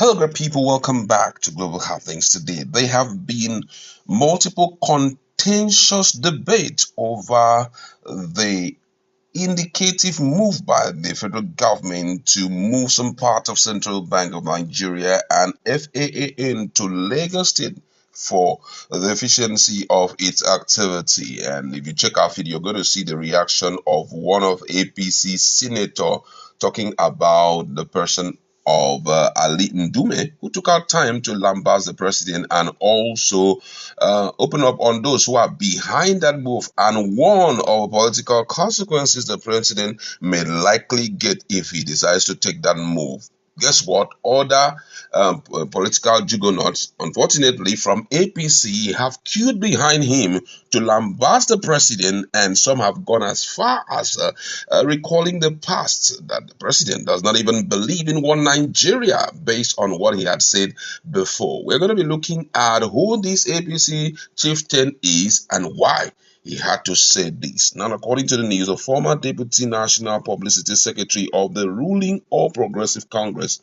Hello, great people. Welcome back to Global Happenings today. There have been multiple contentious debates over the indicative move by the federal government to move some part of Central Bank of Nigeria and FAA into Lagos State for the efficiency of its activity. And if you check our video, you're going to see the reaction of one of APC senator talking about the person of Ali Ndume, who took out time to lambast the president and also open up on those who are behind that move and warn of political consequences the president may likely get if he decides to take that move. Guess what? Other political juggernauts, unfortunately, from APC have queued behind him to lambast the president, and some have gone as far as recalling the past that the president does not even believe in one Nigeria based on what he had said before. We're going to be looking at who this APC chieftain is and why he had to say this. Now, according to the news, a former Deputy National Publicity Secretary of the ruling All Progressive Congress,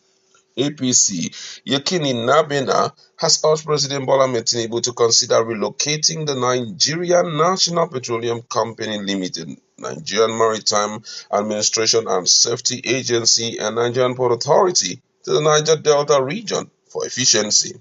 APC, Yekini Nabena, has urged President Bola Tinubu to consider relocating the Nigerian National Petroleum Company Limited, Nigerian Maritime Administration and Safety Agency, and Nigerian Port Authority to the Niger Delta region for efficiency.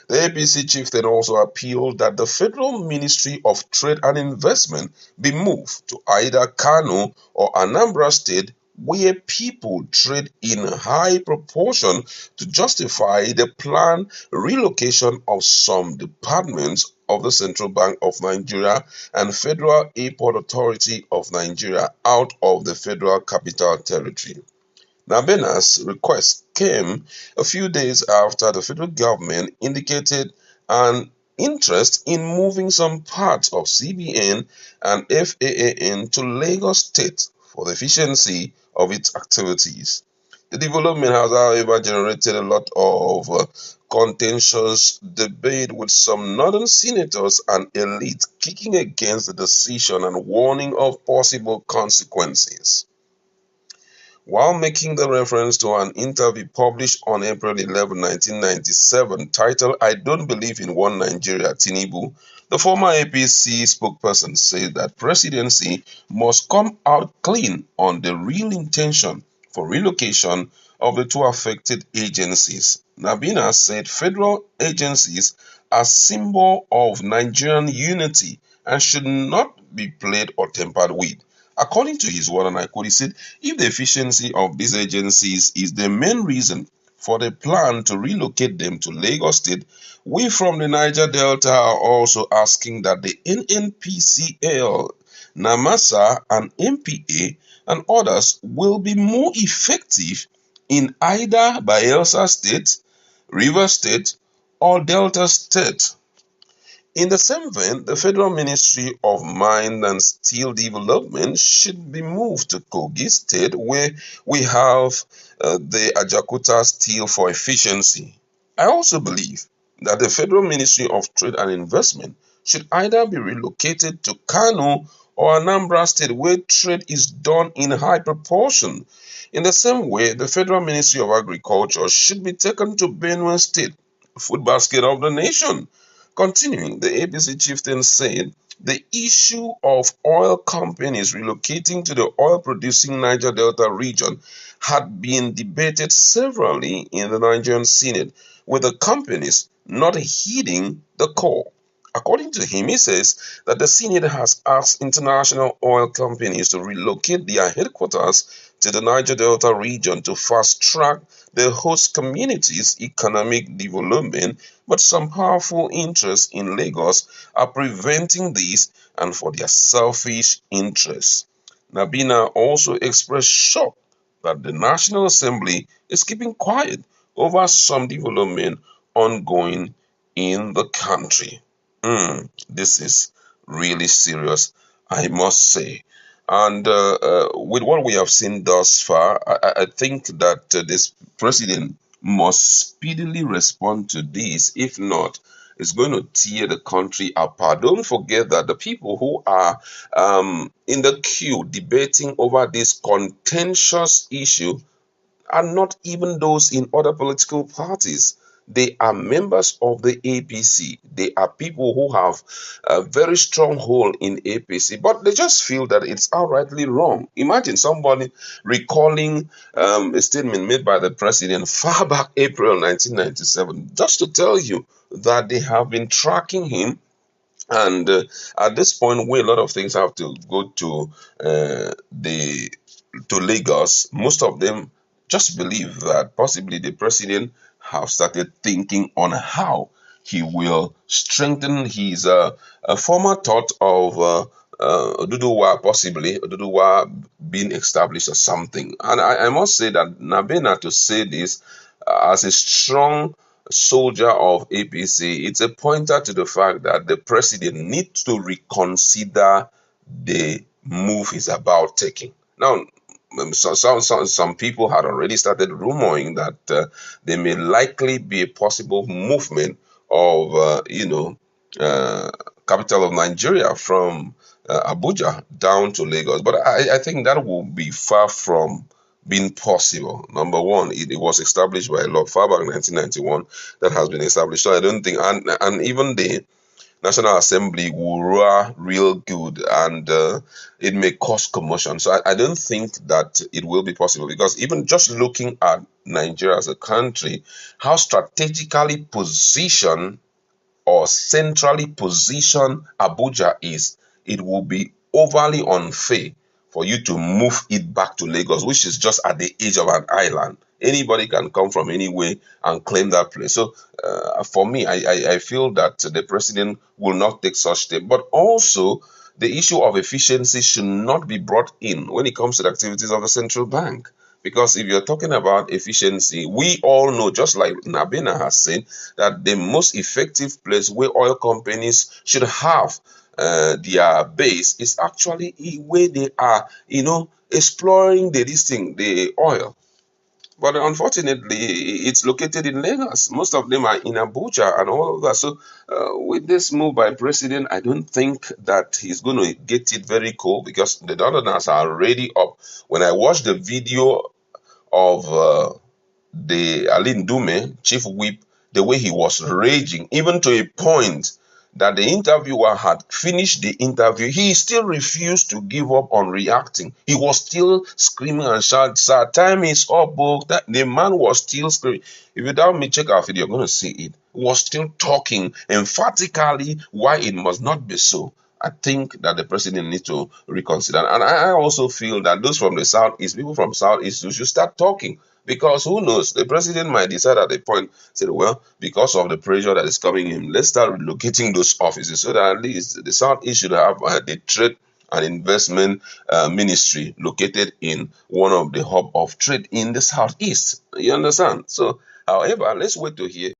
The APC chieftain also appealed that the Federal Ministry of Trade and Investment be moved to either Kano or Anambra State, where people trade in high proportion, to justify the planned relocation of some departments of the Central Bank of Nigeria and Federal Airport Authority of Nigeria out of the Federal Capital Territory. Nabena's request came a few days after the federal government indicated an interest in moving some parts of CBN and FAA into Lagos State for the efficiency of its activities. The development has, however, generated a lot of contentious debate, with some northern senators and elites kicking against the decision and warning of possible consequences. While making the reference to an interview published on April 11, 1997, titled "I Don't Believe in One Nigeria, Tinubu," the former APC spokesperson said that presidency must come out clean on the real intention for relocation of the two affected agencies. Nabina said federal agencies are symbol of Nigerian unity and should not be played or tampered with. According to his word, and I quote, he said, if the efficiency of these agencies is the main reason for the plan to relocate them to Lagos State, we from the Niger Delta are also asking that the NNPCL, NAMASA, and MPA and others will be more effective in either Bayelsa State, Rivers State, or Delta State. In the same vein, the Federal Ministry of Mine and Steel Development should be moved to Kogi State, where we have the Ajakuta Steel for efficiency. I also believe that the Federal Ministry of Trade and Investment should either be relocated to Kano or Anambra State, where trade is done in high proportion. In the same way, the Federal Ministry of Agriculture should be taken to Benue State, food basket of the nation. Continuing, the APC chieftain said the issue of oil companies relocating to the oil-producing Niger Delta region had been debated severally in the Nigerian Senate, with the companies not heeding the call. According to him, he says that the Senate has asked international oil companies to relocate their headquarters to the Niger Delta region to fast-track the host community's economic development, but some powerful interests in Lagos are preventing this and for their selfish interests. Nabina also expressed shock that the National Assembly is keeping quiet over some development ongoing in the country. This is really serious, I must say. And with what we have seen thus far, I think that this president must speedily respond to this. If not, it's going to tear the country apart. Don't forget that the people who are in the queue debating over this contentious issue, are not even those in other political parties. They are members of the APC. They are people who have a very strong hold in APC, but they just feel that it's outrightly wrong. Imagine somebody recalling a statement made by the president far back April 1997, just to tell you that they have been tracking him. And at this point, where a lot of things have to go the to Lagos, most of them just believe that possibly the president have started thinking on how he will strengthen his a former thought of Oduduwa, possibly Oduduwa being established or something. And I must say that Nabena, to say this as a strong soldier of APC, it's a pointer to the fact that the president needs to reconsider the move he's about taking. Now, some people had already started rumoring that there may likely be a possible movement of, uh, capital of Nigeria from Abuja down to Lagos. But I think that will be far from being possible. Number one, it was established by law far back in 1991 that has been established. So I don't think, and even the National Assembly will roar real good, and it may cause commotion. So I don't think that it will be possible, because even just looking at Nigeria as a country, how strategically positioned or centrally positioned Abuja is, it will be overly unfair for you to move it back to Lagos, which is just at the edge of an island. Anybody can come from anywhere and claim that place. So, for me, I feel that the president will not take such step. But also, the issue of efficiency should not be brought in when it comes to the activities of the central bank. Because if you're talking about efficiency, we all know, just like Nabena has said, that the most effective place where oil companies should have their base is actually where they are, exploring the oil. But unfortunately, it's located in Lagos. Most of them are in Abuja and all of that. So, with this move by president, I don't think that he's going to get it very cool, because the Londoners are already up. When I watched the video of the Alin Dume, chief whip, the way he was raging, even to a point that the interviewer had finished the interview, he still refused to give up on reacting. He was still screaming and shouting, "Sir, time is up." The man was still screaming. If you doubt me, check our video, you're going to see it. He was still talking emphatically why it must not be so. I think that the president needs to reconsider. And I also feel that those from the southeast, people from southeast, should start talking. Because who knows, the president might decide at a point, say, well, because of the pressure that is coming in, let's start relocating those offices, so that at least the southeast should have the trade and investment ministry located in one of the hub of trade in the southeast. You understand? So, however, let's wait to hear